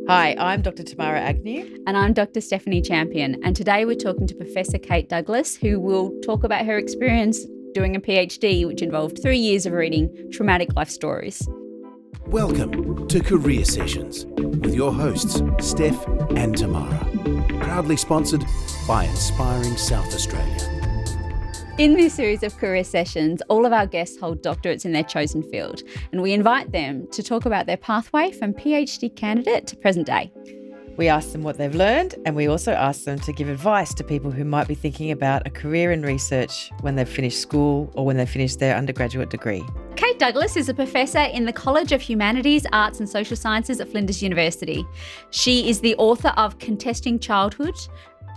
Hi, I'm Dr. Tamara Agnew. And I'm Dr. Stephanie Champion. And today we're talking to Professor Kate Douglas, who will talk about her experience doing a PhD, which involved 3 years of reading traumatic life stories. Welcome to Career Sessions with your hosts, Steph and Tamara. Proudly sponsored by Inspiring South Australia. In this series of career sessions, all of our guests hold doctorates in their chosen field, and we invite them to talk about their pathway from PhD candidate to present day. We ask them what they've learned, and we also ask them to give advice to people who might be thinking about a career in research when they've finished school or when they've finished their undergraduate degree. Kate Douglas is a professor in the College of Humanities, Arts and Social Sciences at Flinders University. She is the author of Contesting Childhood,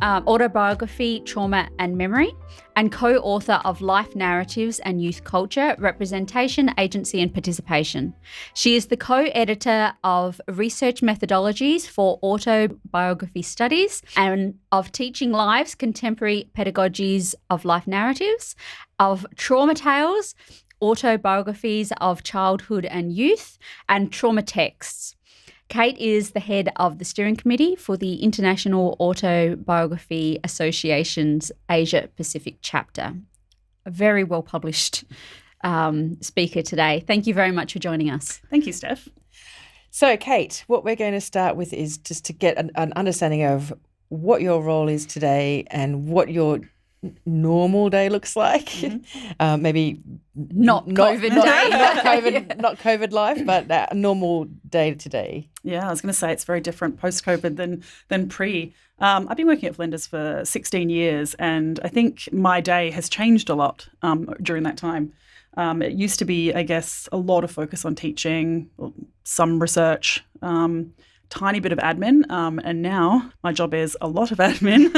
Autobiography, Trauma and Memory, and co-author of Life Narratives and Youth Culture, Representation, Agency and Participation. She is the co-editor of Research Methodologies for Autobiography Studies and of Teaching Lives, Contemporary Pedagogies of Life Narratives, of Trauma Tales, Autobiographies of Childhood and Youth, and Trauma Texts. Kate is the head of the steering committee for the International Autobiography Association's Asia Pacific chapter. A very well published speaker today. Thank you very much for joining us. Thank you, Steph. So, Kate, what we're going to start with is just to get an understanding of what your role is today and what your normal day looks like. Mm-hmm. Maybe not COVID day. not COVID life, but a normal day to day. Yeah, I was going to say it's very different post-COVID than pre. I've been working at Flinders for 16 years, and I think my day has changed a lot during that time. It used to be, I guess, a lot of focus on teaching, some research, tiny bit of admin, and now my job is a lot of admin,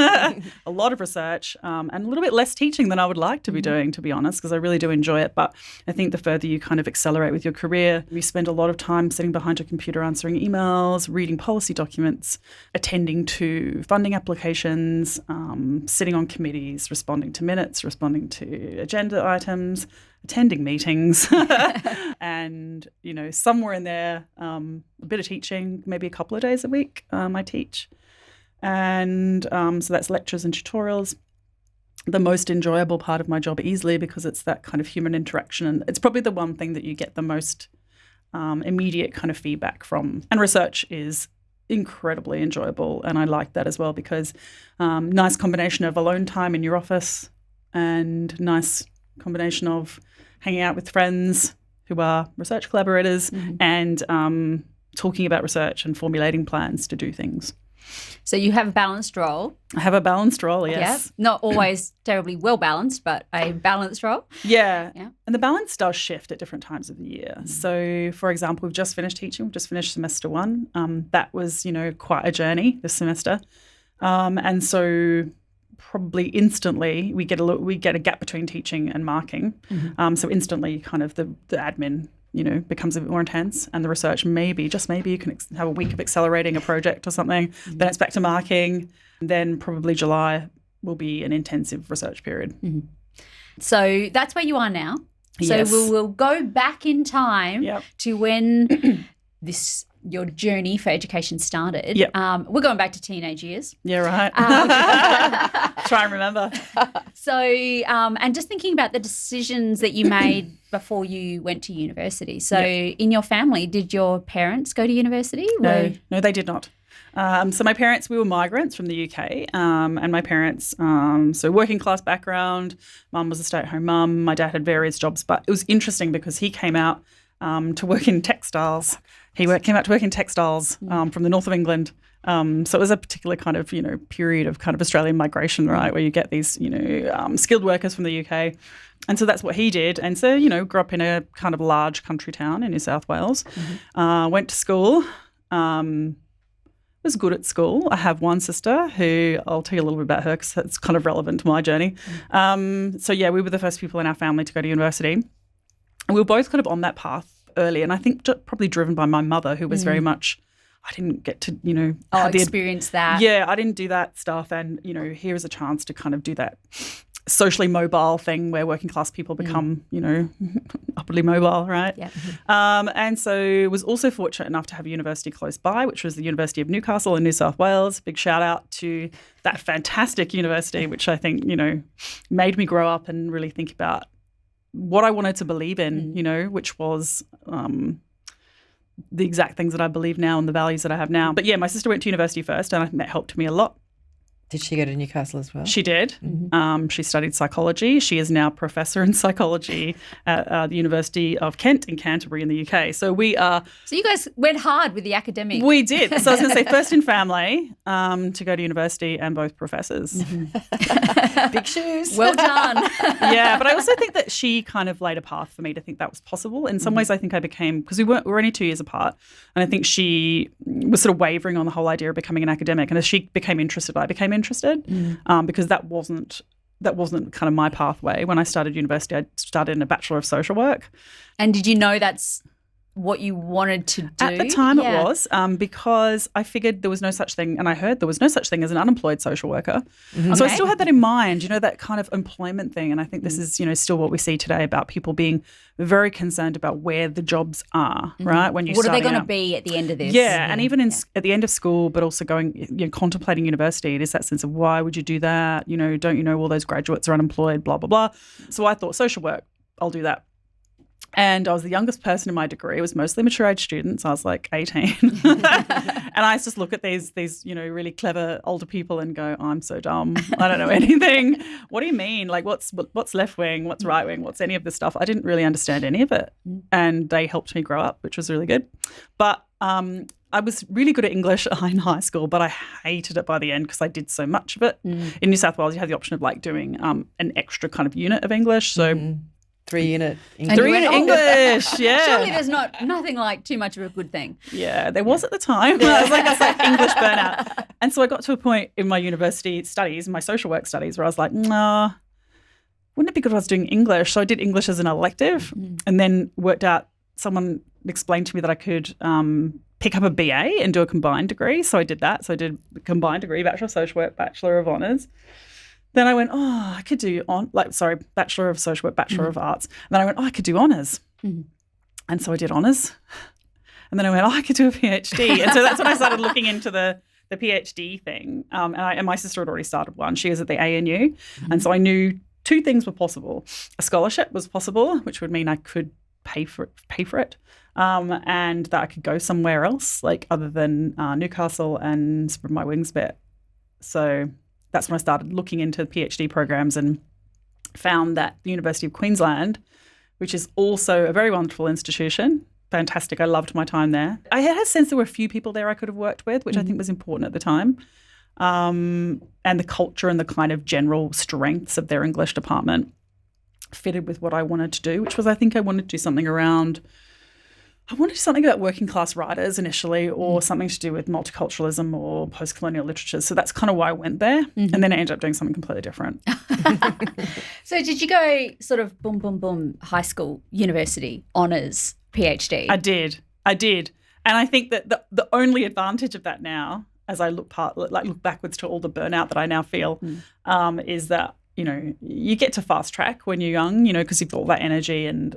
a lot of research, and a little bit less teaching than I would like to be doing, to be honest, because I really do enjoy it. But I think the further you kind of accelerate with your career, you spend a lot of time sitting behind your computer answering emails, reading policy documents, attending to funding applications, sitting on committees, responding to minutes, responding to agenda items, attending meetings, and, somewhere in there, a bit of teaching, maybe a couple of days a week I teach. And so that's lectures and tutorials. The most enjoyable part of my job easily, because it's that kind of human interaction, and it's probably the one thing that you get the most immediate kind of feedback from. And research is incredibly enjoyable, and I like that as well, because nice combination of alone time in your office and nice combination of hanging out with friends who are research collaborators and talking about research and formulating plans to do things. So you have a balanced role. I have a balanced role, yes. Yeah. Not always terribly well balanced, but a balanced role. Yeah. And the balance does shift at different times of the year. So, for example, we've just finished teaching. We've just finished semester 1. That was, quite a journey this semester. And so probably instantly we get a gap between teaching and marking. So instantly kind of the admin, becomes a bit more intense, and the research just maybe you can have a week of accelerating a project or something. Then it's back to marking. Then probably July will be an intensive research period. So that's where you are now. Yes. So we'll go back in time to when your journey for education started. We're going back to teenage years. Yeah, right. Try and remember. So, and just thinking about the decisions that you made before you went to university. So in your family, did your parents go to university? No, they did not. So my parents, we were migrants from the UK, and my parents, so working class background, mum was a stay-at-home mum, my dad had various jobs, but it was interesting because he came out to work in textiles. Came out to work in textiles from the north of England. So it was a particular kind of, period of kind of Australian migration, right, where you get these, skilled workers from the UK. And so that's what he did. And so, grew up in a kind of large country town in New South Wales, went to school, was good at school. I have one sister who I'll tell you a little bit about her because it's kind of relevant to my journey. So, we were the first people in our family to go to university. And we were both kind of on that path early, and I think probably driven by my mother, who was very much, I didn't get to, have experience that. Yeah, I didn't do that stuff, and, here is a chance to kind of do that socially mobile thing where working class people become, upwardly mobile, right? Yeah. And so was also fortunate enough to have a university close by, which was the University of Newcastle in New South Wales. Big shout out to that fantastic university, which I think, made me grow up and really think about what I wanted to believe in, which was the exact things that I believe now and the values that I have now. But yeah, my sister went to university first, and I think that helped me a lot. Did she go to Newcastle as well? She did. She studied psychology. She is now a professor in psychology at the University of Kent in Canterbury in the UK. So we are... So you guys went hard with the academic. We did. So I was going to say first in family to go to university and both professors. Big shoes. Well done. Yeah, but I also think that she kind of laid a path for me to think that was possible. In some ways I think I became... Because we were only 2 years apart, and I think she was sort of wavering on the whole idea of becoming an academic. And as she became interested, I became interested because that wasn't kind of my pathway. When I started university, I started in a Bachelor of Social Work. And did you know that's what you wanted to do? At the time it was because I figured there was no such thing, and I heard there was no such thing as an unemployed social worker. So I still had that in mind, that kind of employment thing. And I think this is, still what we see today about people being very concerned about where the jobs are, right? When what are they going to be at the end of this? Yeah, and even at the end of school, but also going, contemplating university, it is that sense of why would you do that? Don't you know all those graduates are unemployed, blah, blah, blah. So I thought social work, I'll do that. And I was the youngest person in my degree. It was mostly mature age students. I was like 18. And I used to just look at these really clever older people and go, I'm so dumb. I don't know anything. What do you mean? Like what's left wing? What's right wing? What's any of this stuff? I didn't really understand any of it. And they helped me grow up, which was really good. But I was really good at English in high school, but I hated it by the end because I did so much of it. In New South Wales, you have the option of like doing an extra kind of unit of English. So 3-unit English. 3-unit English, yeah. Surely there's nothing like too much of a good thing. Yeah, there was at the time. I was like English burnout. And so I got to a point in my university studies, my social work studies, where I was like, nah, wouldn't it be good if I was doing English? So I did English as an elective and then worked out, someone explained to me that I could pick up a BA and do a combined degree. So I did that. So I did a combined degree, Bachelor of Social Work, Bachelor of Honours. Then I went, I could do Bachelor of Social Work, Bachelor of Arts. And then I went, I could do honours. And so I did honours. And then I went, I could do a PhD. And so that's when I started looking into the PhD thing. And my sister had already started one. She was at the ANU. And so I knew 2 things were possible. A scholarship was possible, which would mean I could pay for it. And that I could go somewhere else, like other than Newcastle and spread my wings a bit. So that's when I started looking into PhD programs and found that the University of Queensland, which is also a very wonderful institution, fantastic. I loved my time there. I had a sense there were a few people there I could have worked with, which I think was important at the time. And the culture and the kind of general strengths of their English department fitted with what I wanted to do, which was I think I wanted to do something about working class writers initially, or something to do with multiculturalism or post-colonial literature. So that's kind of why I went there. And then I ended up doing something completely different. So did you go sort of boom, boom, boom, high school, university, honours, PhD? I did. And I think that the only advantage of that now, as I look backwards to all the burnout that I now feel, is that you get to fast track when you're young, because you've got all that energy and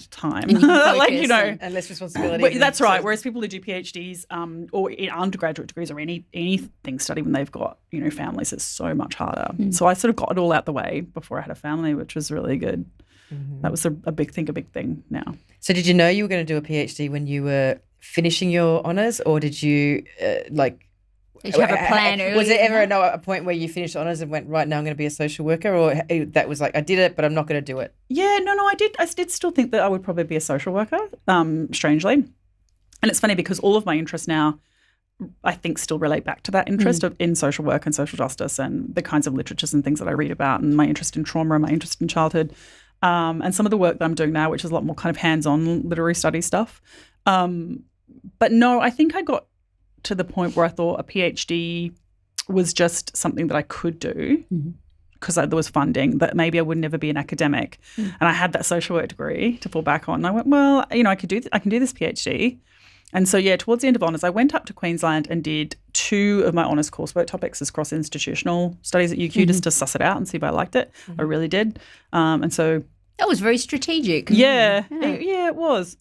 time. And and less responsibility. That's right. Whereas people who do PhDs or in undergraduate degrees or anything study when they've got, families, it's so much harder. So I sort of got it all out the way before I had a family, which was really good. That was a big thing now. So did you know you were going to do a PhD when you were finishing your honours, or did you Did you have a plan early? Was there ever a point where you finished honours and went, right, now I'm going to be a social worker, or that was like, I did it, but I'm not going to do it? Yeah, no, I did. I did still think that I would probably be a social worker, strangely. And it's funny because all of my interests now, I think, still relate back to that interest in social work and social justice and the kinds of literatures and things that I read about, and my interest in trauma and my interest in childhood, and some of the work that I'm doing now, which is a lot more kind of hands-on literary study stuff. But no, I think I got to the point where I thought a PhD was just something that I could do because there was funding, that maybe I would never be an academic. And I had that social work degree to fall back on. And I went, well, I can do this PhD. And so, towards the end of honours, I went up to Queensland and did 2 of my honours coursework topics as cross-institutional studies at UQ just to suss it out and see if I liked it. I really did. And so... That was very strategic. Yeah, it was.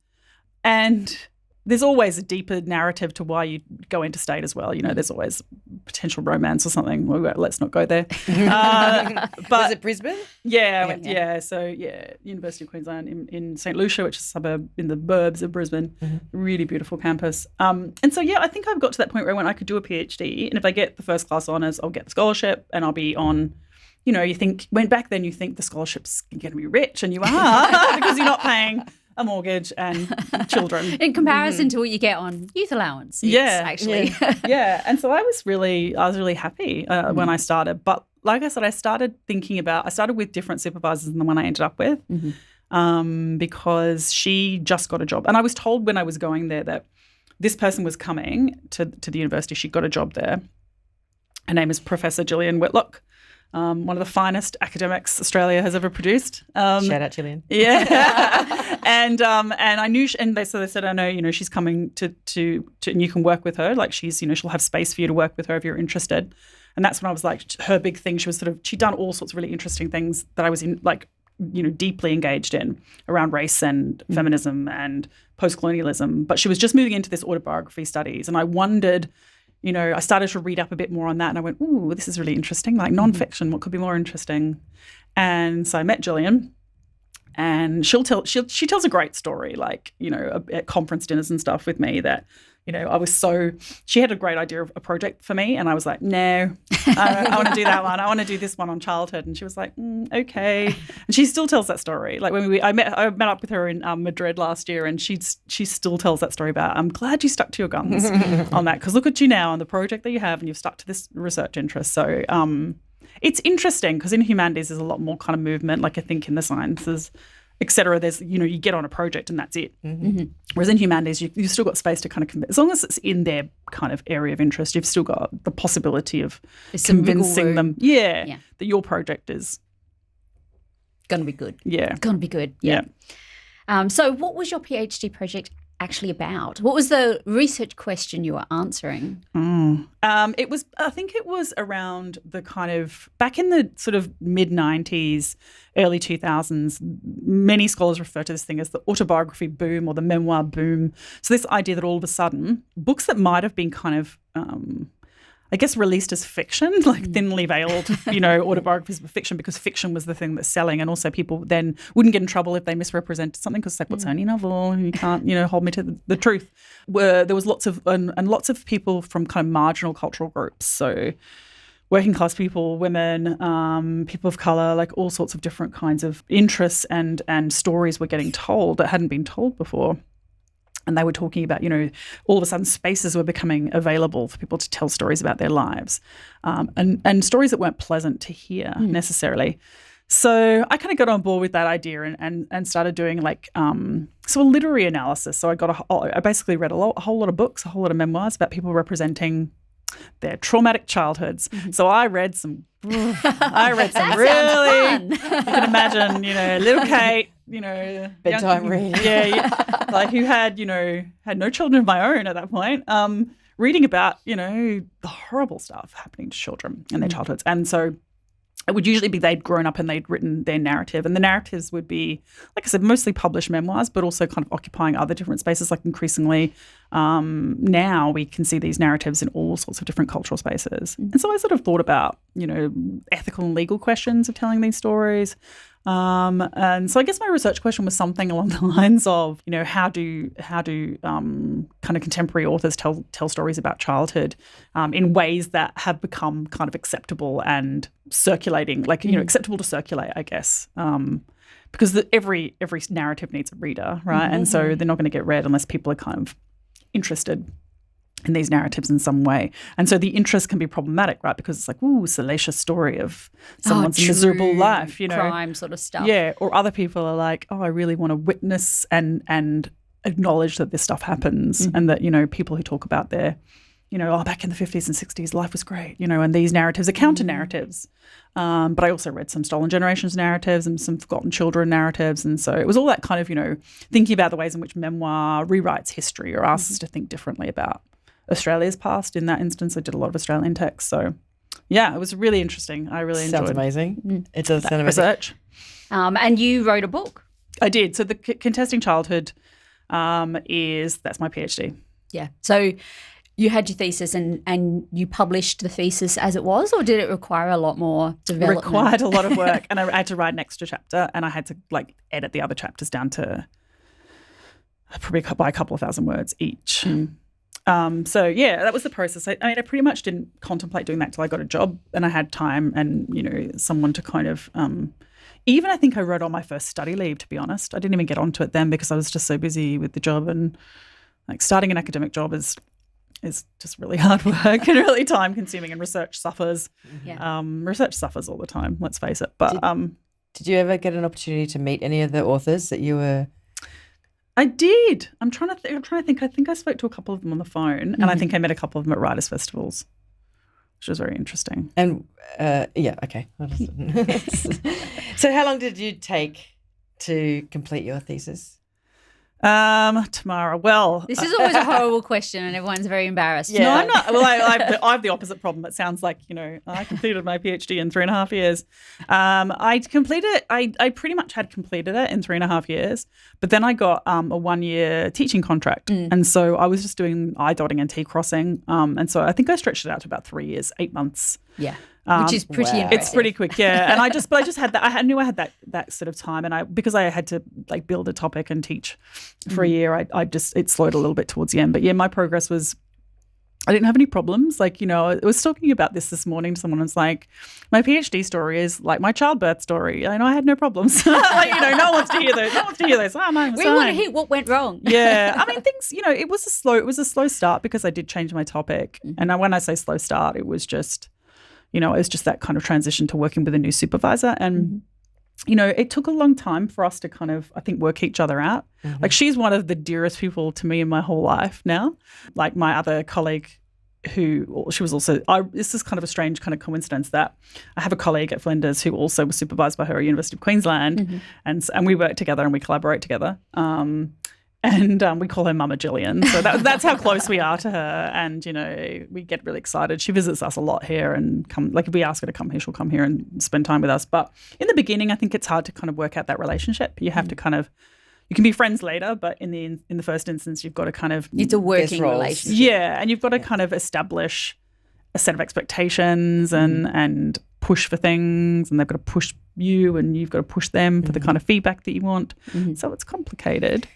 And there's always a deeper narrative to why you go interstate as well. You know, there's always potential romance or something. Well, let's not go there. But was it Brisbane? Yeah, I went, So, University of Queensland in St. Lucia, which is a suburb in the burbs of Brisbane. Really beautiful campus. And so, I think I've got to that point where I went, I could do a PhD. And if I get the first class honours, I'll get the scholarship and I'll be on... You know, you think the scholarship's going to be rich, and you are because you're not paying a mortgage and children. In comparison to what you get on youth allowance. Actually. Yeah. And so I was really happy when I started. But like I said, I started with different supervisors than the one I ended up with because she just got a job. And I was told when I was going there that this person was coming to the university. She got a job there. Her name is Professor Gillian Whitlock. One of the finest academics Australia has ever produced. Shout out, Gillian. Yeah, and I knew, they said, I know, she's coming to, and you can work with her. Like she's, she'll have space for you to work with her if you're interested. And that's when I was like, her big thing. She'd done all sorts of really interesting things that I was deeply engaged in around race and feminism and post-colonialism. But she was just moving into this autobiography studies, and I wondered. I started to read up a bit more on that and I went, ooh, this is really interesting, like nonfiction, what could be more interesting? And so I met Gillian and she tells a great story, like, at conference dinners and stuff with me that, she had a great idea of a project for me and I was like, no, I want to do that one. I want to do this one on childhood. And she was like, okay. And she still tells that story. Like when I met up with her in Madrid last year and she still tells that story about, I'm glad you stuck to your guns on that because look at you now on the project that you have and you've stuck to this research interest. So it's interesting because in humanities there's a lot more kind of movement, like I think in the sciences, et cetera, there's, you get on a project and that's it. Whereas in humanities, you've still got space to kind of as long as it's in their kind of area of interest, you've still got the possibility of convincing them, that your project is going to be good. Yeah. Going to be good. Yeah. So what was your PhD project actually about? What was the research question you were answering? I think it was around the kind of back in the sort of mid-90s, early 2000s, many scholars refer to this thing as the autobiography boom or the memoir boom. So this idea that all of a sudden books that might have been kind of I guess released as fiction, like thinly veiled, autobiographies of fiction because fiction was the thing that's selling, and also people then wouldn't get in trouble if they misrepresented something because it's like, what's only novel? You can't, hold me to the truth. Where there was lots of people from kind of marginal cultural groups, so working class people, women, people of colour, like all sorts of different kinds of interests and stories were getting told that hadn't been told before. And they were talking about, all of a sudden spaces were becoming available for people to tell stories about their lives and stories that weren't pleasant to hear necessarily. So I kind of got on board with that idea and started doing like a literary analysis. So I basically read a whole lot of books, a whole lot of memoirs about people representing their traumatic childhoods. So I read some really, you can imagine, little Kate, bedtime reading. Yeah, like who had no children of my own at that point, reading about, the horrible stuff happening to children in their childhoods. And so it would usually be they'd grown up and they'd written their narrative. And the narratives would be, like I said, mostly published memoirs, but also kind of occupying other different spaces. Like increasingly now we can see these narratives in all sorts of different cultural spaces. And so I sort of thought about, ethical and legal questions of telling these stories. And so I guess my research question was something along the lines of, how do kind of contemporary authors tell stories about childhood in ways that have become kind of acceptable and circulating, like, acceptable to circulate, I guess. Because every narrative needs a reader, right? And so they're not going to get read unless people are kind of interested in these narratives in some way. And so the interest can be problematic, right? Because it's like, ooh, salacious story of someone's miserable life, crime sort of stuff. Yeah, or other people are like, oh, I really want to witness and acknowledge that this stuff happens and that, people who talk about their back in the 50s and 60s, life was great, and these narratives are counter narratives. But I also read some Stolen Generations narratives and some Forgotten Children narratives. And so it was all that kind of, thinking about the ways in which memoir rewrites history or asks us to think differently about Australia's past. In that instance, I did a lot of Australian text. So, yeah, it was really interesting. I really enjoyed Sounds amazing. It does sound amazing. research. And you wrote a book. I did. So the Contesting Childhood that's my PhD. Yeah. So you had your thesis and you published the thesis as it was, or did it require a lot more development? It required a lot of work, and I had to write an extra chapter, and I had to edit the other chapters down to probably by a couple of thousand words each. So yeah, that was the process. I pretty much didn't contemplate doing that till I got a job and I had time and someone to kind of even I think I wrote on my first study leave, to be honest. I didn't even get onto it then because I was just so busy with the job, and starting an academic job is just really hard work and really time consuming, and research suffers. Yeah. Research suffers all the time, let's face it. But did you ever get an opportunity to meet any of the authors that you were? I did. I'm trying to think. I think I spoke to a couple of them on the phone, and I think I met a couple of them at writers' festivals, which was very interesting. And yeah, okay. So how long did you take to complete your thesis? Tamara, well... This is always a horrible question and everyone's very embarrassed. Yeah. No, I'm not. Well, I have the opposite problem. It sounds like, I completed my PhD in 3.5 years. I pretty much had completed it in 3.5 years, but then I got a 1-year teaching contract. And so I was just doing I-dotting and T-crossing. And so I think I stretched it out to about 3 years, 8 months. Yeah. Which is pretty impressive. It's pretty quick, yeah. And I just had that. I knew I had that sort of time, and because I had to build a topic and teach for a year, it slowed a little bit towards the end. But yeah, my progress was. I didn't have any problems. I was talking about this morning to someone. It's like my PhD story is like my childbirth story. I had no problems. No one wants to hear those. No one wants to hear those. Oh, no, we want to hear what went wrong. Yeah, things. It was a slow start because I did change my topic, and when I say slow start, it was just. It was just that kind of transition to working with a new supervisor. And, it took a long time for us to kind of, I think, work each other out. She's one of the dearest people to me in my whole life now. My other colleague she was also, this is kind of a strange kind of coincidence that I have a colleague at Flinders who also was supervised by her at University of Queensland. And we work together and we collaborate together. And we call her Mama Jillian. So that's how close we are to her. And, we get really excited. She visits us a lot here and if we ask her to come here, she'll come here and spend time with us. But in the beginning, I think it's hard to kind of work out that relationship. You have to kind of, you can be friends later, but in the first instance, you've got to kind of. It's a working relationship. Yeah. And you've got to kind of establish a set of expectations and push for things, and they've got to push you and you've got to push them for the kind of feedback that you want. So it's complicated.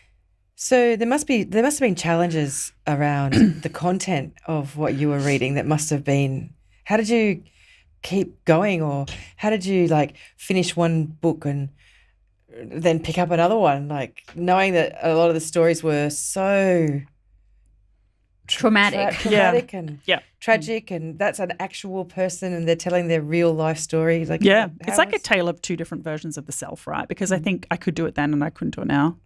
So there must have been challenges around the content of what you were reading that must have been. How did you keep going, or how did you finish one book and then pick up another one, knowing that a lot of the stories were so traumatic and tragic, and that's an actual person and they're telling their real life story. It's like a tale of two different versions of the self, right? Because I think I could do it then and I couldn't do it now.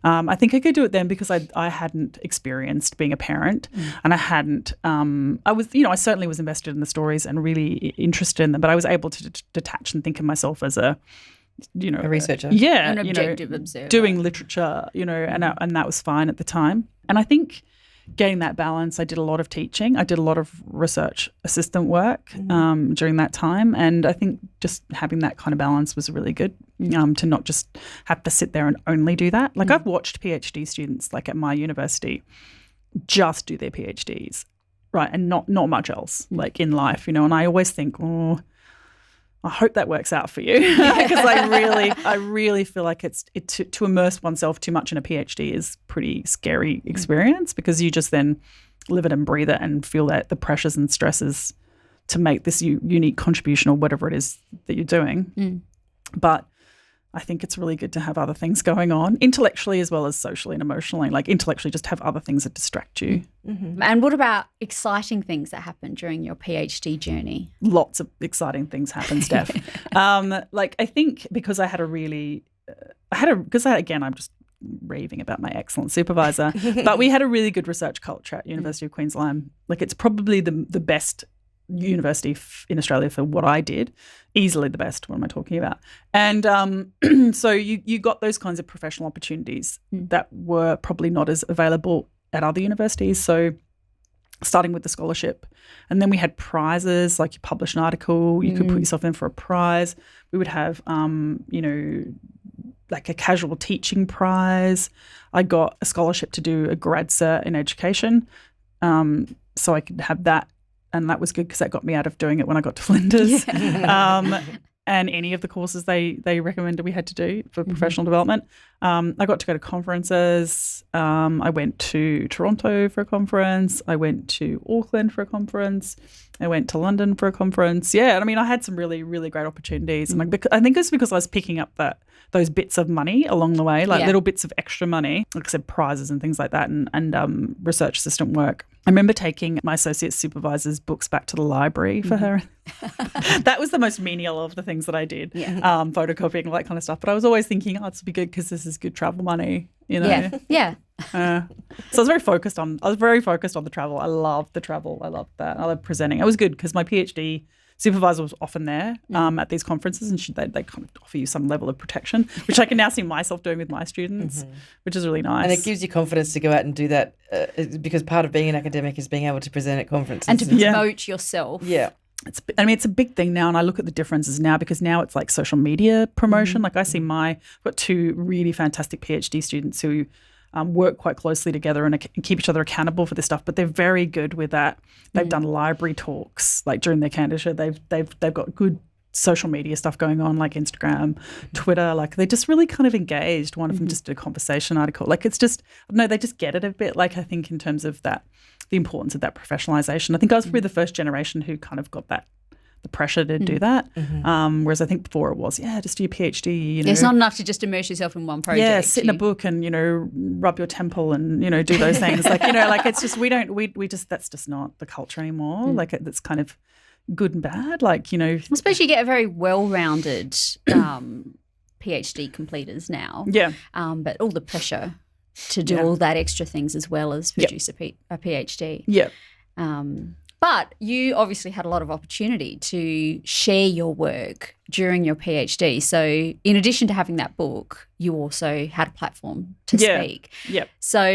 I think I could do it then because I hadn't experienced being a parent, and I hadn't. I certainly was invested in the stories and really interested in them, but I was able to detach and think of myself as a researcher, an objective observer, doing literature, and that was fine at the time. And I think. Getting that balance, I did a lot of teaching. I did a lot of research assistant work during that time. And I think just having that kind of balance was really good to not just have to sit there and only do that. I've watched PhD students at my university just do their PhDs, right, and not much else in life, and I always think, I hope that works out for you because I really feel like to immerse oneself too much in a PhD is pretty scary experience because you just then live it and breathe it and feel that the pressures and stresses to make this unique contribution or whatever it is that you're doing. But I think it's really good to have other things going on intellectually as well as socially and emotionally. Intellectually, just have other things that distract you. And what about exciting things that happened during your PhD journey? Lots of exciting things happened, Steph. I think because I had a really, again, I'm just raving about my excellent supervisor. But we had a really good research culture at University of Queensland. Like, it's probably the best university in Australia for what I did. Easily the best. What am I talking about? And so you got those kinds of professional opportunities that were probably not as available at other universities. So starting with the scholarship. And then we had prizes, like you publish an article, you could put yourself in for a prize. We would have, like a casual teaching prize. I got a scholarship to do a grad cert in education, so I could have that. And that was good because that got me out of doing it when I got to Flinders. And any of the courses they recommended we had to do for professional development. I got to go to conferences. I went to Toronto for a conference. I went to Auckland for a conference. I went to London for a conference. Yeah, I mean, I had some really, really great opportunities. And I think it's because I was picking up those bits of money along the way, like little bits of extra money, like I said, prizes and things like that, and research assistant work. I remember taking my associate supervisor's books back to the library for her. That was the most menial of the things that I did, photocopying, all that kind of stuff. But I was always thinking, this will be good because this is good travel money, you know. Yeah. So I was very focused on the travel. I loved the travel. I loved that. I loved presenting. It was good because my PhD supervisor was often there at these conferences, and they kind of offer you some level of protection, which I can now see myself doing with my students, which is really nice. And it gives you confidence to go out and do that because part of being an academic is being able to present at conferences. And to promote yourself. Yeah. It's a big thing now, and I look at the differences now because now it's like social media promotion. Like I see I've got two really fantastic PhD students who work quite closely together and keep each other accountable for this stuff, but they're very good with that. They've done library talks like during their candidature. They've got good social media stuff going on, like Instagram, Twitter. Like they're just really kind of engaged. One of them just did a conversation article. Like it's just, they just get it a bit. Like I think in terms of that, the importance of that professionalization. I think I was probably the first generation who kind of got the pressure to do that. Whereas I think before it was, just do your PhD. You know, it's not enough to just immerse yourself in one project. Yeah, sit in a book and rub your temple and do those things. Like like it's just we just that's just not the culture anymore. Like it's kind of good and bad. Like I suppose you get a very well-rounded PhD completers now. Yeah. But all the pressure to do all that extra things as well as produce a PhD. Yeah. But you obviously had a lot of opportunity to share your work during your PhD. So in addition to having that book, you also had a platform to speak. Yeah. So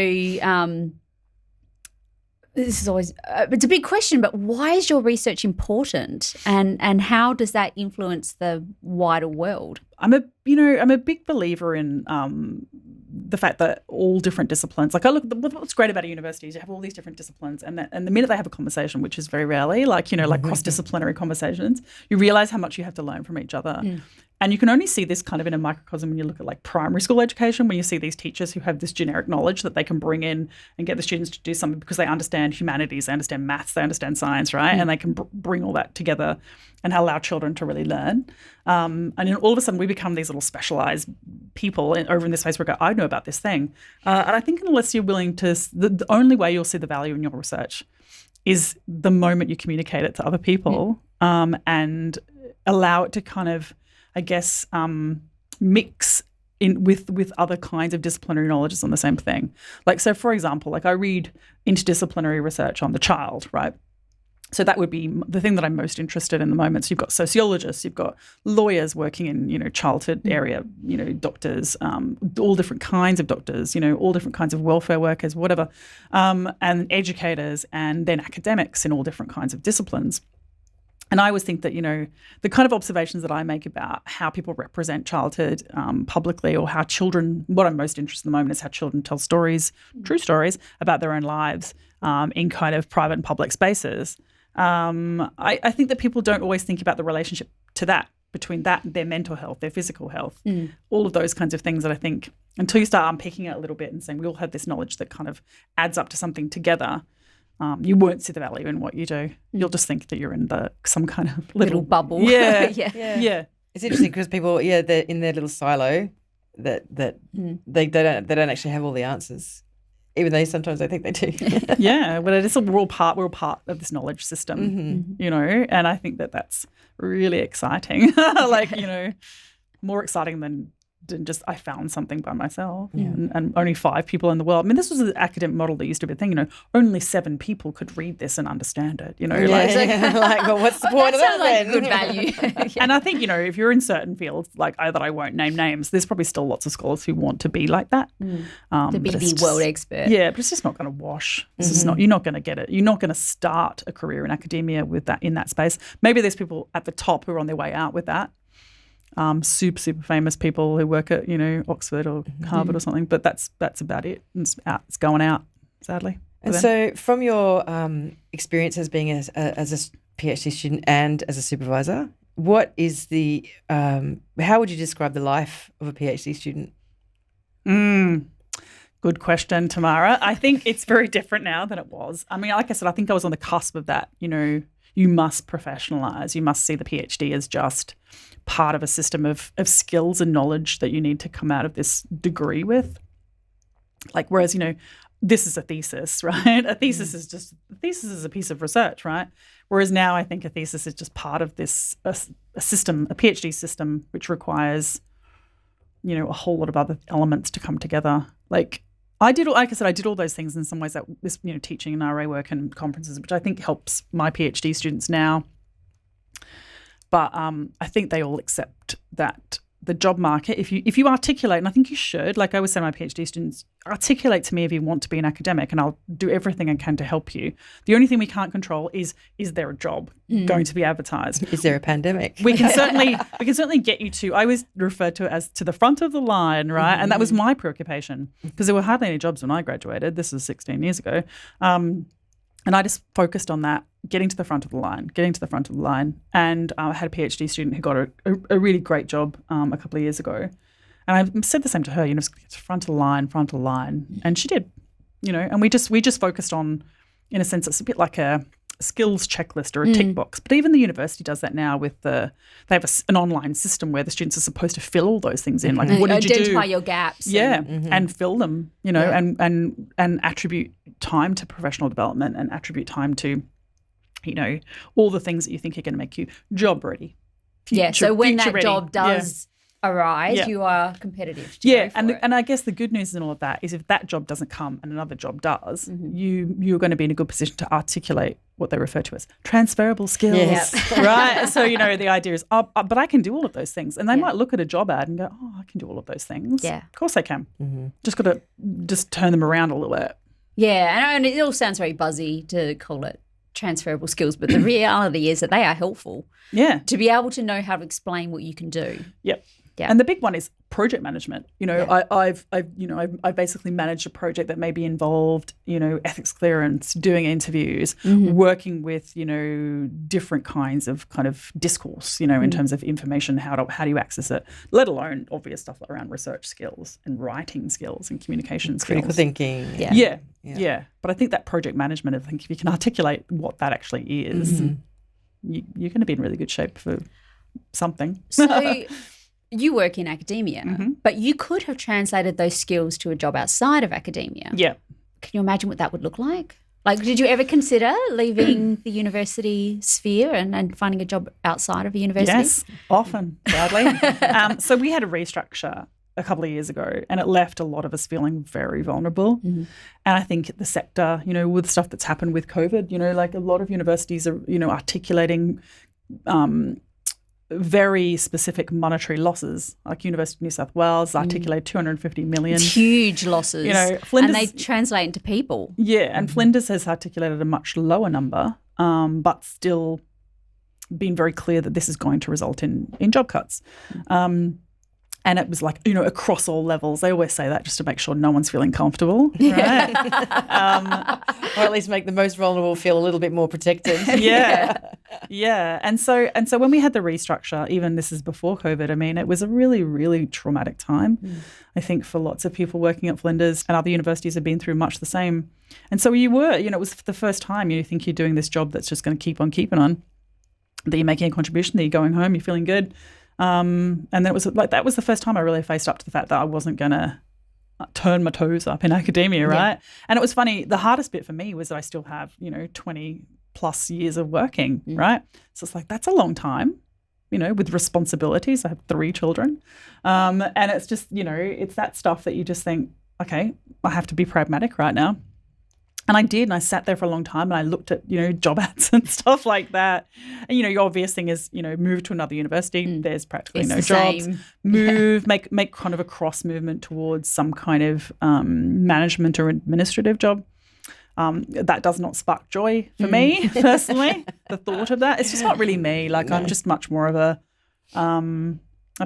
this is always it's a big question, but why is your research important, and how does that influence the wider world? I'm a big believer in the fact that all different disciplines, like what's great about a university is you have all these different disciplines, and the minute they have a conversation, which is very rarely, like cross-disciplinary conversations, you realize how much you have to learn from each other. And you can only see this kind of in a microcosm when you look at like primary school education, when you see these teachers who have this generic knowledge that they can bring in and get the students to do something because they understand humanities, they understand maths, they understand science, right? And they can bring all that together and allow children to really learn. And then all of a sudden we become these little specialized people over in this space where we go, I know about this thing. And I think unless you're willing to, the only way you'll see the value in your research is the moment you communicate it to other people and allow it to kind of, I guess, mix in with other kinds of disciplinary knowledges on the same thing. Like, so for example, like I read interdisciplinary research on the child, right? So that would be the thing that I'm most interested in the moment. So you've got sociologists, you've got lawyers working in, childhood area, doctors, all different kinds of doctors, all different kinds of welfare workers, whatever, and educators, and then academics in all different kinds of disciplines. And I always think that, the kind of observations that I make about how people represent childhood publicly, or how children, what I'm most interested in the moment is how children tell stories, true stories about their own lives in kind of private and public spaces. I think that people don't always think about the relationship to that, between that and their mental health, their physical health, all of those kinds of things that I think until you start unpicking it a little bit and saying we all have this knowledge that kind of adds up to something together, you won't see the value in what you do. You'll just think that you're in some kind of little bubble. Yeah. Yeah. It's interesting because people, they're in their little silo that they don't actually have all the answers, even though sometimes I think they do. Yeah, well, it is we're all part of this knowledge system, and I think that that's really exciting. Like, more exciting than and just I found something by myself, and only 5 people in the world. I mean, this was an academic model that used to be a thing. Only 7 people could read this and understand it. Well, what's the point of that sounds like then? good value. And I think if you're in certain fields that I won't name names, there's probably still lots of scholars who want to be like that, To be the world expert. Yeah, but it's just not going to wash. It's just not. You're not going to get it. You're not going to start a career in academia with that in that space. Maybe there's people at the top who are on their way out with that. Super famous people who work at Oxford or Harvard or something, but that's about it. It's going out, sadly. And so, from your experience as being as a PhD student and as a supervisor, what is the how would you describe the life of a PhD student? Good question, Tamara. I think it's very different now than it was. I mean, like I said, I think I was on the cusp of that. You must professionalise. You must see the PhD as just part of a system of skills and knowledge that you need to come out of this degree with. Whereas, this is a thesis, right? A thesis is a piece of research, right? Whereas now I think a thesis is just part of this a system, a PhD system, which requires, a whole lot of other elements to come together. Like I did all those things in some ways, that this, teaching and RA work and conferences, which I think helps my PhD students now. But I think they all accept that the job market, if you articulate, and I think you should, like I always say to my PhD students, articulate to me if you want to be an academic, and I'll do everything I can to help you. The only thing we can't control is there a job going to be advertised? Is there a pandemic? We can certainly get you to, I always refer to it as to the front of the line, right? And that was my preoccupation, because there were hardly any jobs when I graduated. This was 16 years ago. And I just focused on that, getting to the front of the line. And I had a PhD student who got a really great job a couple of years ago. And I said the same to her, front of the line. And she did, and we just focused on, in a sense, it's a bit like a skills checklist or a tick box. But even the university does that now with they have an online system where the students are supposed to fill all those things in. Like, what did you do? Identify your gaps. Yeah, and fill them, and attribute time to professional development and attribute time to, all the things that you think are going to make you job ready. So when that ready. job does arise, you are competitive. And I guess the good news in all of that is if that job doesn't come and another job does, you're going to be in a good position to articulate what they refer to as transferable skills, right? So, the idea is, but I can do all of those things. And they might look at a job ad and go, I can do all of those things. Yeah. Of course I can. Just got to turn them around a little bit. Yeah, and it all sounds very buzzy to call it transferable skills, but the reality is that they are helpful. Yeah. To be able to know how to explain what you can do. Yep. Yeah. And the big one is project management. I've basically managed a project that maybe involved, ethics clearance, doing interviews, working with, different kinds of kind of discourse, in terms of information, how do you access it, let alone obvious stuff around research skills and writing skills and communication skills. Critical thinking. Yeah. But I think that project management, I think if you can articulate what that actually is, you're going to be in really good shape for something. So you work in academia, but you could have translated those skills to a job outside of academia. Yeah. Can you imagine what that would look like? Like, did you ever consider leaving the university sphere and finding a job outside of a university? Yes, often, sadly. So we had a restructure a couple of years ago, and it left a lot of us feeling very vulnerable. And I think the sector, with stuff that's happened with COVID, like a lot of universities are, articulating very specific monetary losses. Like University of New South Wales articulated 250 million. It's huge losses. Flinders, and they translate into people. Yeah, and Flinders has articulated a much lower number, but still been very clear that this is going to result in job cuts. And it was like, across all levels. They always say that just to make sure no one's feeling comfortable, right? Or at least make the most vulnerable feel a little bit more protected. Yeah. And so when we had the restructure, even this is before COVID, I mean, it was a really, really traumatic time. I think for lots of people working at Flinders, and other universities have been through much the same. And so it was the first time you think you're doing this job that's just going to keep on keeping on, that you're making a contribution, that you're going home, you're feeling good. And that was the first time I really faced up to the fact that I wasn't going to turn my toes up in academia, right? And it was funny. The hardest bit for me was that I still have, 20 plus years of working, right? So it's like, that's a long time. with responsibilities. I have 3 children. And it's just, it's that stuff that you just think, okay, I have to be pragmatic right now. And I did, and I sat there for a long time and I looked at, job ads and stuff like that. And, your obvious thing is, move to another university. There's practically It's no the jobs. same. Move, make kind of a cross movement towards some kind of management or administrative job. That does not spark joy for me personally, the thought of that. It's just not really me. Like I'm just much more of a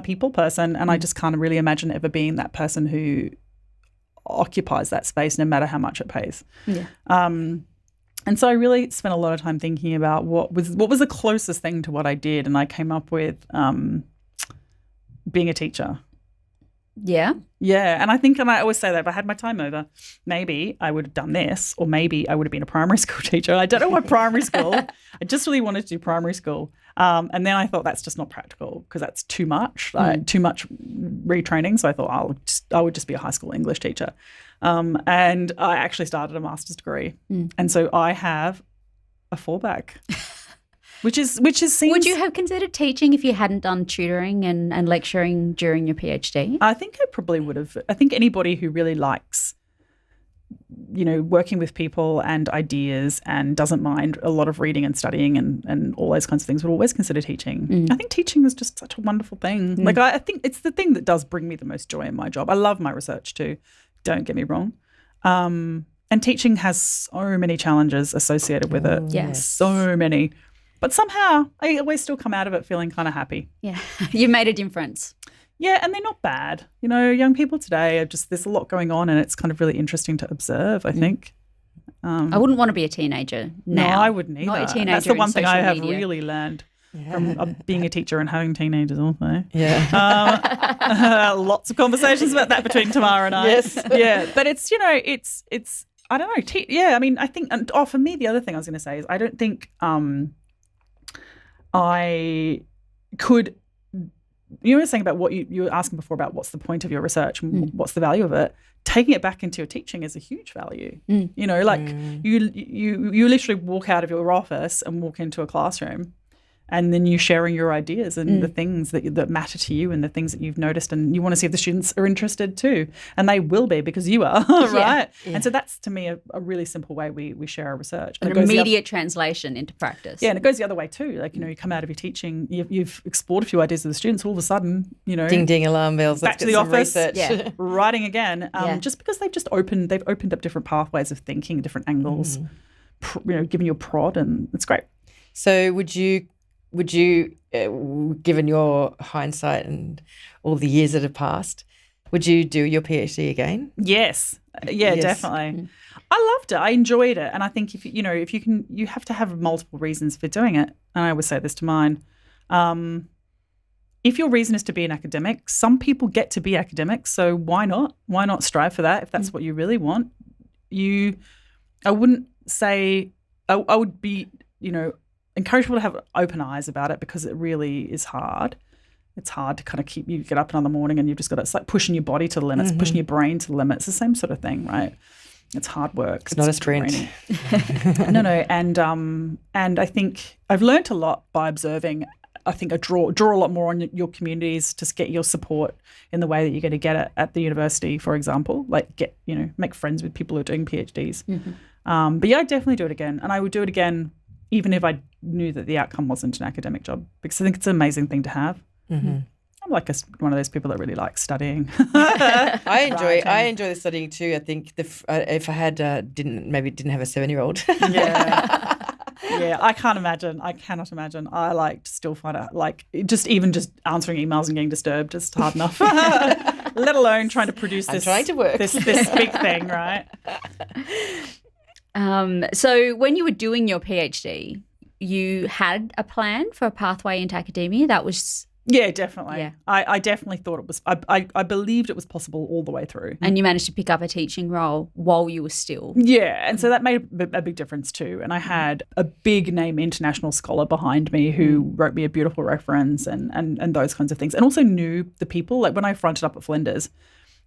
people person, and I just can't really imagine ever being that person who occupies that space no matter how much it pays. Yeah. And so I really spent a lot of time thinking about what was the closest thing to what I did, and I came up with being a teacher. Yeah. Yeah, and I always say that if I had my time over, maybe I would have done this, or maybe I would have been a primary school teacher. I don't know why primary school. I just really wanted to do primary school. And then I thought that's just not practical because that's too much, too much retraining. So I thought I would just be a high school English teacher. And I actually started a master's degree. And so I have a fallback. Which is seems. Would you have considered teaching if you hadn't done tutoring and lecturing during your PhD? I think I probably would have. I think anybody who really likes, working with people and ideas and doesn't mind a lot of reading and studying and all those kinds of things would always consider teaching. I think teaching is just such a wonderful thing. Like I think it's the thing that does bring me the most joy in my job. I love my research too. Don't get me wrong. And teaching has so many challenges associated with it. Yes. So many. But somehow I always still come out of it feeling kind of happy. Yeah. You made a difference. Yeah, and they're not bad. Young people today are just, there's a lot going on and it's kind of really interesting to observe, I think. I wouldn't want to be a teenager now. No, I wouldn't either. Not a teenager. That's the one thing I social have media. really learned from being a teacher and having teenagers also. Yeah. Lots of conversations about that between Tamara and I. Yes. Yeah, but it's, it's I don't know. I mean, I think, for me, the other thing I was going to say is I don't think I could, you were saying about what you were asking before about what's the point of your research and what's the value of it. Taking it back into your teaching is a huge value. You literally walk out of your office and walk into a classroom, and then you're sharing your ideas and the things that matter to you and the things that you've noticed, and you want to see if the students are interested too. And they will be because you are, right? Yeah. And so that's, to me, a really simple way we share our research. And An immediate translation into practice. Yeah, and it goes the other way too. Like, you come out of your teaching, you've explored a few ideas with the students, all of a sudden, Ding, ding, alarm bells. Back Let's to get the some office, research. writing again, just because they've opened up different pathways of thinking, different angles, giving you a prod, and it's great. So would you, given your hindsight and all the years that have passed, would you do your PhD again? Yes. Yeah, Yes. definitely. I loved it. I enjoyed it. And I think if you can, you have to have multiple reasons for doing it. And I always say this to mine. If your reason is to be an academic, some people get to be academics. So why not? Why not strive for that if that's what you really want? I wouldn't say, I would be, encourage people to have open eyes about it because it really is hard. It's hard to kind of you get up another morning and you've just got to, it's like pushing your body to the limits, pushing your brain to the limits. It's the same sort of thing, right? It's hard work. It's not a sprint. No. And I think I've learned a lot by observing. I think I draw a lot more on your communities to get your support in the way that you're going to get it at the university, for example, like make friends with people who are doing PhDs. But yeah, I'd definitely do it again. And I would do it again even if I knew that the outcome wasn't an academic job, because I think it's an amazing thing to have. I'm like one of those people that really likes studying. I enjoy the studying too. I think if I had didn't have a 7-year-old. Yeah, I can't imagine. I cannot imagine. I still find it just answering emails and getting disturbed is hard enough. Let alone trying to produce this. I'm trying to work this big thing, right? So when you were doing your PhD, you had a plan for a pathway into academia that was... Yeah, definitely. Yeah. I definitely thought it was, I believed it was possible all the way through. And you managed to pick up a teaching role while you were still... Yeah, and so that made a big difference too. And I had a big name international scholar behind me who wrote me a beautiful reference and those kinds of things, and also knew the people. Like when I fronted up at Flinders,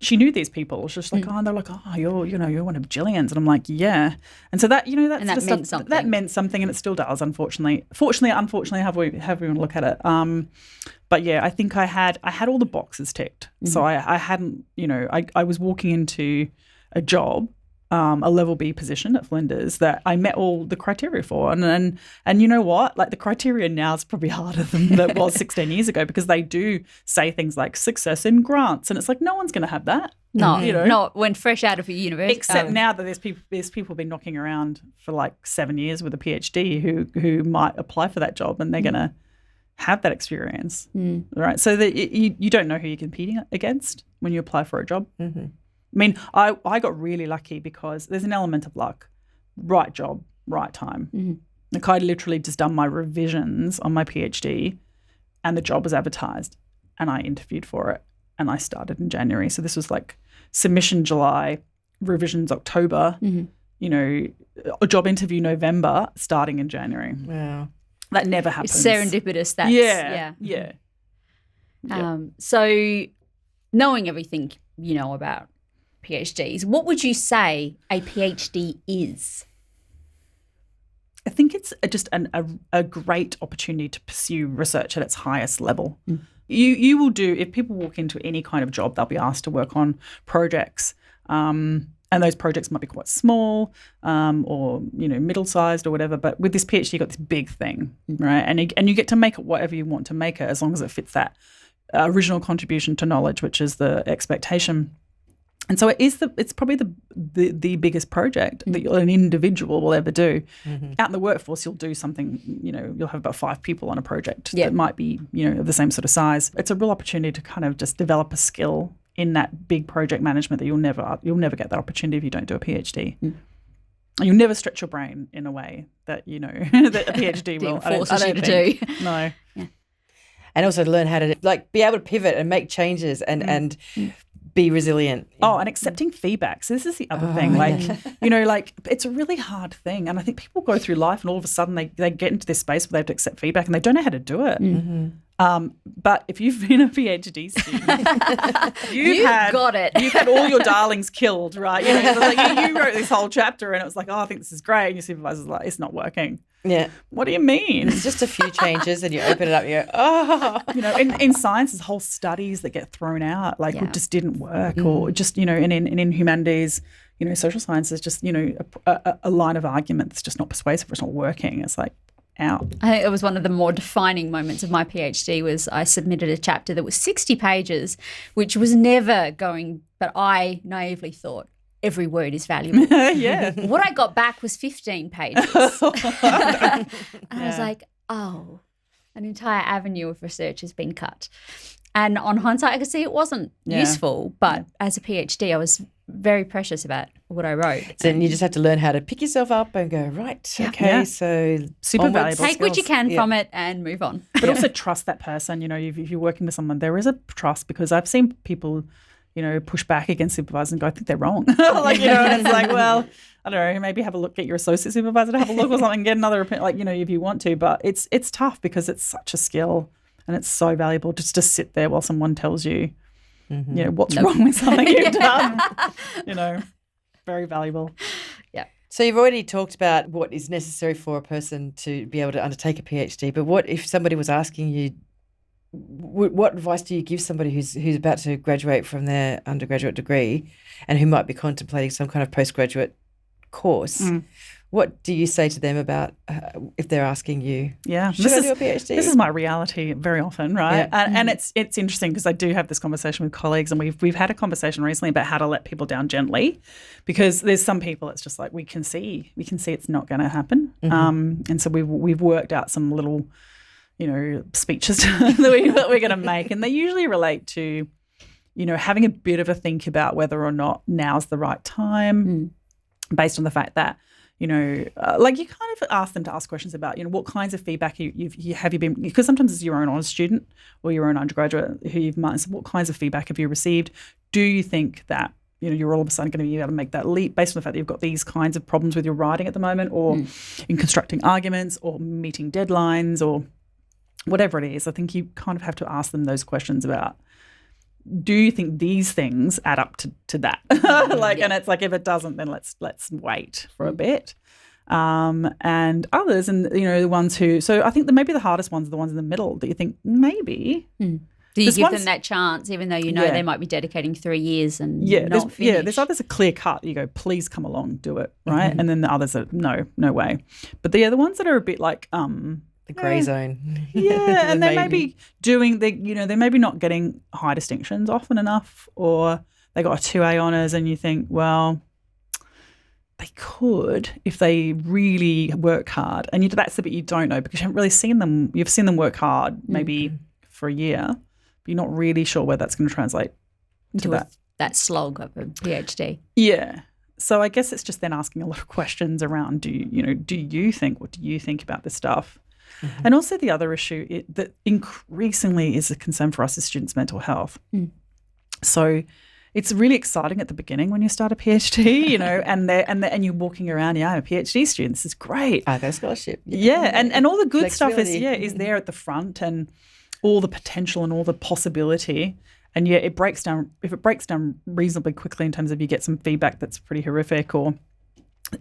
she knew these people. She was like, and they're like, you're one of Jillian's. And I'm like, yeah. And so that, that's And that the meant stuff, something. that meant something, and it still does, unfortunately. Unfortunately, have we want to look at it. But yeah, I think I had all the boxes ticked. So I hadn't, I was walking into a job, a level B position at Flinders that I met all the criteria for. And you know what? Like, the criteria now is probably harder than it was 16 years ago, because they do say things like success in grants. And it's like, no one's going to have that. No, not when fresh out of a university. Except now that there's people been knocking around for like 7 years with a PhD who might apply for that job, and they're going to have that experience, right? So that you don't know who you're competing against when you apply for a job. Mm-hmm. I mean, I got really lucky because there's an element of luck. Right job, right time. Mm-hmm. Like, I literally just done my revisions on my PhD, and the job was advertised, and I interviewed for it, and I started in January. So this was like submission July, revisions October, a job interview November, starting in January. Wow. That never happens. It's serendipitous. That's, yeah. So knowing everything you know about PhDs, what would you say a PhD is? I think it's just a great opportunity to pursue research at its highest level. You will do, if people walk into any kind of job, they'll be asked to work on projects, and those projects might be quite small, or middle-sized or whatever. But with this PhD, you've got this big thing, right? And you get to make it whatever you want to make it, as long as it fits that original contribution to knowledge, which is the expectation. And so it's probably the biggest project that an individual will ever do. Mm-hmm. Out in the workforce, you'll do something, you'll have about 5 people on a project that might be, of the same sort of size. It's a real opportunity to kind of just develop a skill in that big project management that you'll never get that opportunity if you don't do a PhD. You'll never stretch your brain in a way that, that a PhD will. Forces you to do. No. Yeah. And also to learn how to be able to pivot and make changes and be resilient. And accepting feedback. So this is the other thing. It's a really hard thing. And I think people go through life and all of a sudden they get into this space where they have to accept feedback and they don't know how to do it. Mm-hmm. But if you've been a PhD student, you've got it. You've had all your darlings killed, right? You wrote this whole chapter and it was like, I think this is great. And your supervisor's like, it's not working. Yeah. What do you mean? It's just a few changes and you open it up and you go, in science, there's whole studies that get thrown out, it just didn't work, or just, and in humanities, social sciences, just, a line of argument that's just not persuasive, it's not working. It's like, out. I think it was one of the more defining moments of my PhD was I submitted a chapter that was 60 pages, which was never going, but I naively thought, every word is valuable. Yeah. What I got back was 15 pages. And I was like, an entire avenue of research has been cut. And on hindsight, I could see it wasn't useful, but as a PhD, I was very precious about what I wrote. So then you just have to learn how to pick yourself up and go, right, okay, so super valuable Take what you can from it and move on. But also trust that person. If you're working with someone, there is a trust, because I've seen people, push back against supervisors and go, I think they're wrong. And it's like, well, I don't know, maybe have a look, get your associate supervisor to have a look or something, get another opinion, if you want to. But it's tough because it's such a skill and it's so valuable just to sit there while someone tells you, what's wrong with something you've done. Very valuable. Yeah. So you've already talked about what is necessary for a person to be able to undertake a PhD, but what if somebody was asking you, what advice do you give somebody who's about to graduate from their undergraduate degree and who might be contemplating some kind of postgraduate course? What do you say to them about if they're asking you, should I do a PhD? This is my reality very often, right? Yeah. And it's interesting because I do have this conversation with colleagues, and we've had a conversation recently about how to let people down gently, because there's some people it's just like we can see it's not going to happen. And so we've worked out some little, speeches that we're going to make, and they usually relate to, having a bit of a think about whether or not now's the right time, based on the fact that, you kind of ask them to ask questions about, what kinds of feedback have you been, because sometimes it's your own honours student or your own undergraduate who you've met. So what kinds of feedback have you received? Do you think that, you're all of a sudden going to be able to make that leap based on the fact that you've got these kinds of problems with your writing at the moment, or in constructing arguments, or meeting deadlines, or whatever it is? I think you kind of have to ask them those questions about, do you think these things add up to that? And it's like, if it doesn't, then let's wait for a bit. And others, and the ones who, so I think maybe the hardest ones are the ones in the middle that you think maybe. Do you give them that chance, even though they might be dedicating 3 years and not finish? Yeah, there's others a clear cut. You go, please come along, do it, right? Mm-hmm. And then the others are no way. But the ones that are a bit like the grey zone. Yeah, and they may be doing they may be not getting high distinctions often enough, or they got a 2A honours, and you think, well, they could if they really work hard. And that's the bit you don't know because you haven't really seen them. You've seen them work hard maybe for a year, but you're not really sure where that's going to translate into that slog of a PhD. Yeah. So I guess it's just then asking a lot of questions around, what do you think about this stuff? Mm-hmm. And also the other issue that increasingly is a concern for us is students' mental health. So it's really exciting at the beginning when you start a PhD, and you're walking around, I'm a PhD student, this is great. I got a scholarship. Yeah, and all the good stuff is there at the front, and all the potential and all the possibility. And if it breaks down reasonably quickly in terms of you get some feedback that's pretty horrific, or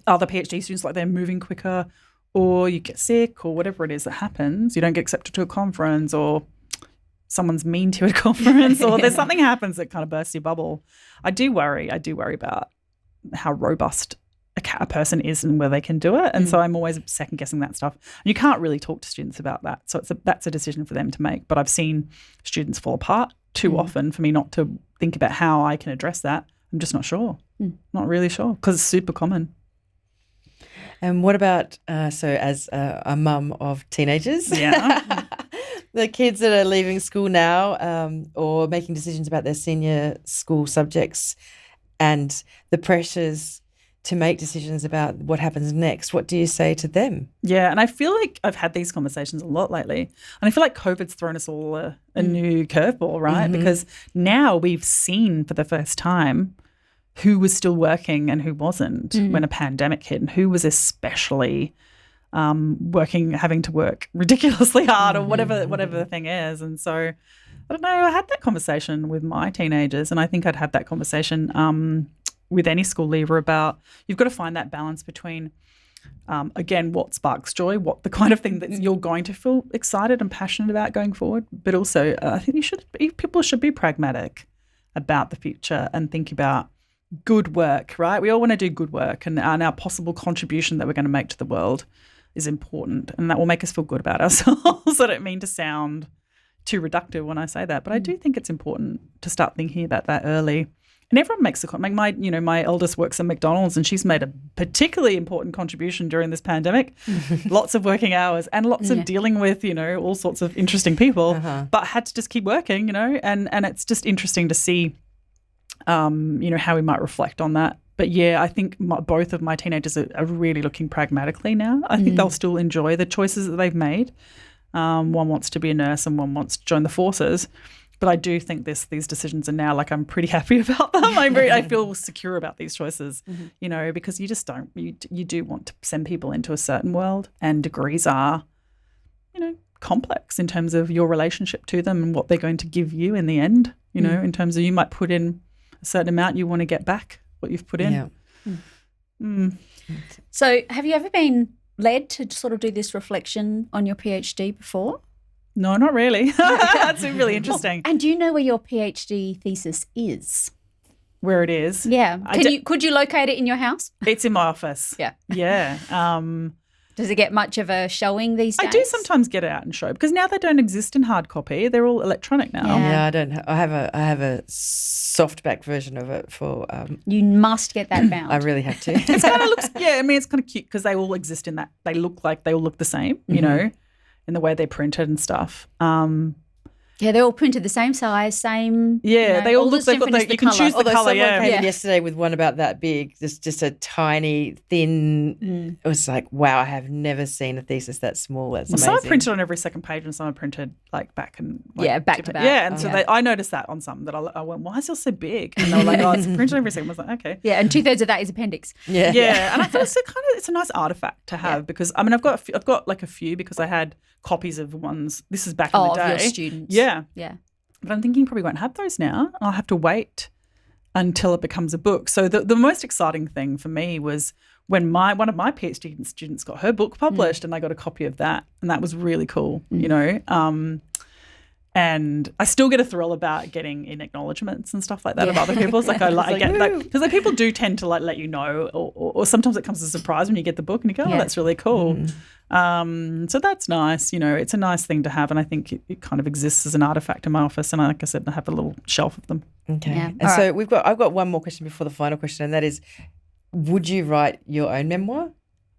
other PhD students, like they're moving quicker, or you get sick, or whatever it is that happens, you don't get accepted to a conference, or someone's mean to you at a conference, or there's something happens that kind of bursts your bubble. I do worry about how robust a person is and where they can do it. And so I'm always second guessing that stuff. And you can't really talk to students about that. So that's a decision for them to make. But I've seen students fall apart too often for me not to think about how I can address that. I'm just not sure. Not really sure, because it's super common. And what about, so as a mum of teenagers, the kids that are leaving school now or making decisions about their senior school subjects and the pressures to make decisions about what happens next, what do you say to them? Yeah, and I feel like I've had these conversations a lot lately, and I feel like COVID's thrown us all a new curveball, right? Mm-hmm. Because now we've seen for the first time who was still working and who wasn't when a pandemic hit, and who was especially having to work ridiculously hard or whatever the thing is. And so I don't know, I had that conversation with my teenagers, and I think I'd have that conversation with any school leaver about you've got to find that balance between, again, what sparks joy, what the kind of thing that you're going to feel excited and passionate about going forward, but also I think people should be pragmatic about the future and think about good work, right? We all want to do good work, and our possible contribution that we're going to make to the world is important, and that will make us feel good about ourselves. I don't mean to sound too reductive when I say that, but I do think it's important to start thinking about that early. And everyone makes my eldest works at McDonald's, and she's made a particularly important contribution during this pandemic. Lots of working hours and lots of dealing with, all sorts of interesting people, but had to just keep working, and it's just interesting to see, how we might reflect on that. But yeah, I think both of my teenagers are really looking pragmatically now. I think they'll still enjoy the choices that they've made. One wants to be a nurse and one wants to join the forces. But I do think these decisions are now, like, I'm pretty happy about them. I feel secure about these choices, because you just don't, you do want to send people into a certain world, and degrees are, complex in terms of your relationship to them and what they're going to give you in the end, in terms of you might put in a certain amount, you want to get back what you've put in. Yeah. So have you ever been led to sort of do this reflection on your PhD before? No, not really. That's really interesting. And do you know where your PhD thesis is? Where it is? Yeah. Could you locate it in your house? It's in my office. Yeah. Yeah. Does it get much of a showing these days? I do sometimes get it out and show, because now they don't exist in hard copy. They're all electronic now. Yeah, I don't. I have a softback version of it for. You must get that bound. I really have to. It kind of looks. Yeah, I mean, it's kind of cute because they all exist in that. They all look the same. In the way they're printed and stuff. Yeah, they're all printed the same size, same. Yeah, they all look. They've got you can choose the colour. Someone came in yesterday with one about that big, just a tiny, thin. It was like, wow, I have never seen a thesis that small. That's amazing. Some are printed on every second page, and some are printed like back and back to back. Yeah, and so I noticed that on some that I went, why is yours so big? And they were like, oh, it's printed on every second. I was like, okay. Yeah, and 2/3 of that is appendix. Yeah, and I thought it's a nice artifact to have because I mean I've got like a few because I had copies of ones. This is back in the day. Of your students. Yeah. Yeah. but I'm thinking you probably won't have those now. I'll have to wait until it becomes a book. So the most exciting thing for me was when one of my PhD students got her book published and I got a copy of that, and that was really cool, you know. And I still get a thrill about getting in acknowledgements and stuff like that of other people's. Like I get that because like, people do tend to like let you know, or sometimes it comes as a surprise when you get the book and you go, oh, that's really cool. So that's nice. You know, it's a nice thing to have, and I think it kind of exists as an artifact in my office. And like I said, I have a little shelf of them. Okay. Yeah. And so I've got one more question before the final question, and that is, would you write your own memoir?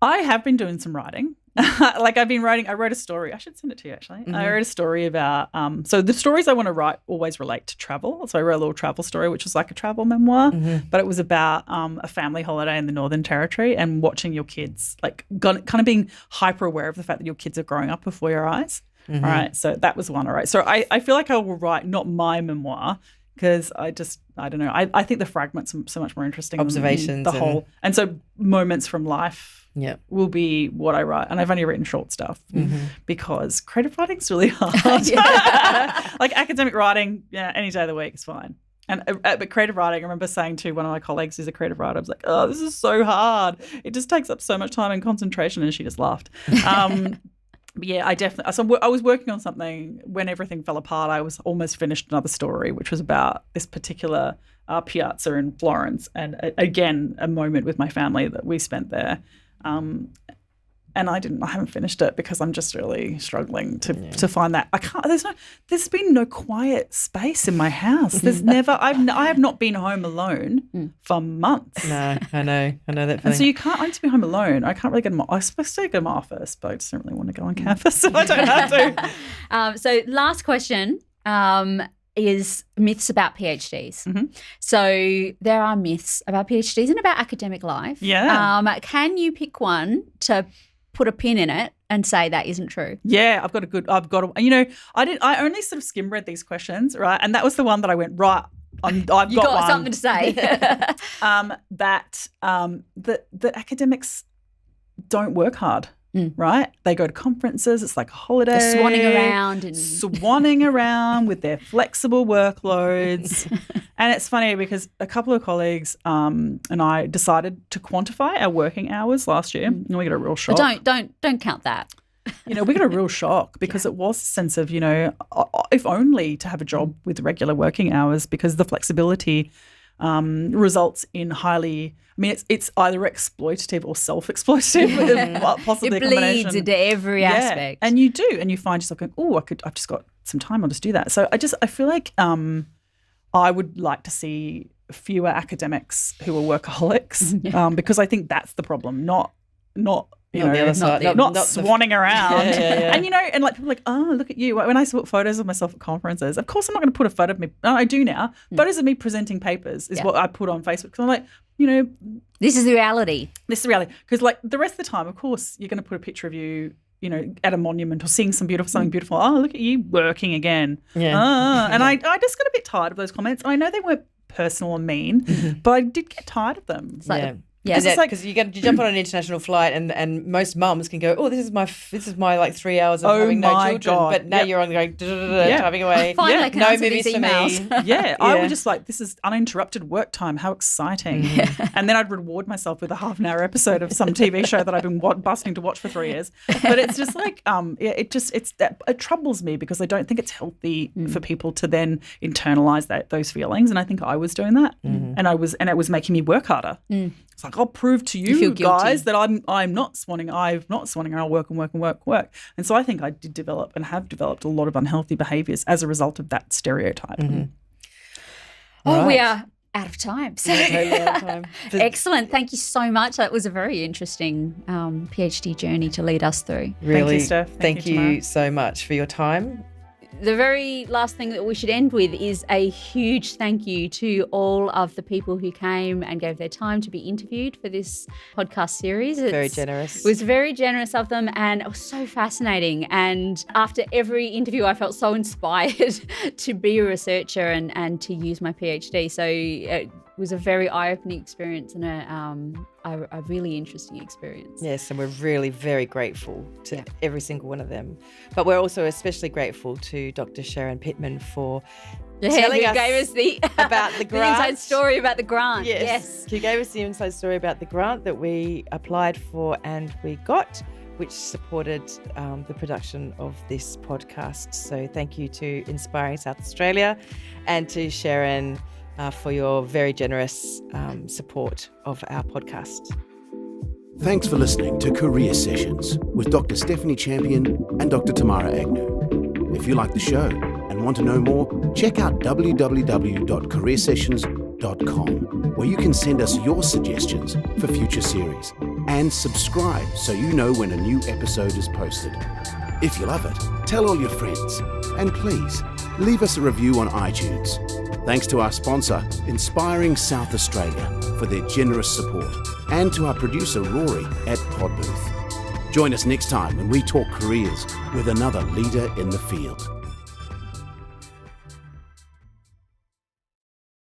I have been doing some writing. Like I wrote a story. I should send it to you actually. I wrote a story about, so the stories I want to write always relate to travel. So I wrote a little travel story, which was like a travel memoir, but it was about a family holiday in the Northern Territory and watching your kids, like kind of being hyper aware of the fact that your kids are growing up before your eyes. All right. So that was one I wrote. So I feel like I will write not my memoir, because I don't know. I think the fragments are so much more interesting. Observations. The whole. And so moments from life will be what I write. And I've only written short stuff because creative writing's really hard. Like academic writing, any day of the week is fine. But creative writing, I remember saying to one of my colleagues who's a creative writer, I was like, oh, this is so hard. It just takes up so much time and concentration. And she just laughed. But yeah, I was working on something when everything fell apart. I was almost finished another story, which was about this particular piazza in Florence, and again, a moment with my family that we spent there. And I haven't finished it because I'm just really struggling to find that. I can't. There's been no quiet space in my house. There's never. I have not been home alone for months. No, I know that feeling. And so I need to be home alone. I can't really get I'm supposed to go to my office, but I just don't really want to go on campus, so I don't have to. So last question is myths about PhDs. So there are myths about PhDs and about academic life. Yeah. Can you pick one to put a pin in it and say that isn't true? Yeah, I only sort of skim read these questions, right? And that was the one that I went, right, I've got one. Something to say. That academics don't work hard, right? They go to conferences. It's like a holiday. They're swanning around with their flexible workloads. And it's funny because a couple of colleagues and I decided to quantify our working hours last year, and we got a real shock. Don't count that. We got a real shock because it was a sense of, if only to have a job with regular working hours, because the flexibility results in highly, it's either exploitative or self-exploitative, possibly it a combination. Bleeds into every aspect. And you do, and you find yourself going, oh, I've just got some time, I'll just do that. So I feel like I would like to see fewer academics who are workaholics, because I think that's the problem, not the other side, not swanning around. Yeah. And like people are like, oh, look at you. When I saw photos of myself at conferences, of course I'm not going to put a photo of me. No, I do now. Photos of me presenting papers is what I put on Facebook, because I'm like, this is the reality. Because like the rest of the time, of course, you're going to put a picture of you, at a monument or seeing something beautiful. Oh, look at you working again. Yeah. And I just got a bit tired of those comments. I know they weren't personal and mean, but I did get tired of them. It's like, Yeah, because you jump on an international flight and most mums can go, oh, this is my like 3 hours of having no children. God. But now you're on going typing away. Finally, I can no answer movies these for emails. me. I was just like, this is uninterrupted work time. How exciting! And then I'd reward myself with a half-an-hour episode of some TV show that I've been busting to watch for 3 years. But it's just like, it troubles me because I don't think it's healthy for people to then internalize those feelings. And I think I was doing that, and it was making me work harder. It's like, I'll prove to you guys that I'm not swanning. I'm not swanning. I'll work. And so I think I did develop and have developed a lot of unhealthy behaviours as a result of that stereotype. Oh, we are out of time. So Totally out of time. excellent. Thank you so much. That was a very interesting PhD journey to lead us through. Really, thank you, Steph. Thank you so much for your time. The very last thing that we should end with is a huge thank you to all of the people who came and gave their time to be interviewed for this podcast series. Very generous. It was very generous of them, and it was so fascinating. And after every interview, I felt so inspired to be a researcher and to use my PhD. So was a very eye-opening experience and a really interesting experience. Yes, and we're really very grateful to every single one of them. But we're also especially grateful to Dr. Sharon Pittman for telling us gave us about the grant. the inside story about the grant. Yes. She gave us the inside story about the grant that we applied for and we got, which supported the production of this podcast. So thank you to Inspiring South Australia and to Sharon for your very generous support of our podcast. Thanks for listening to Career Sessions with Dr. Stephanie Champion and Dr. Tamara Agnew. If you like the show and want to know more, check out www.careersessions.com, where you can send us your suggestions for future series and subscribe so you know when a new episode is posted. If you love it, tell all your friends and please leave us a review on iTunes. Thanks to our sponsor, Inspiring South Australia, for their generous support, and to our producer, Rory, at Podbooth. Join us next time when we talk careers with another leader in the field.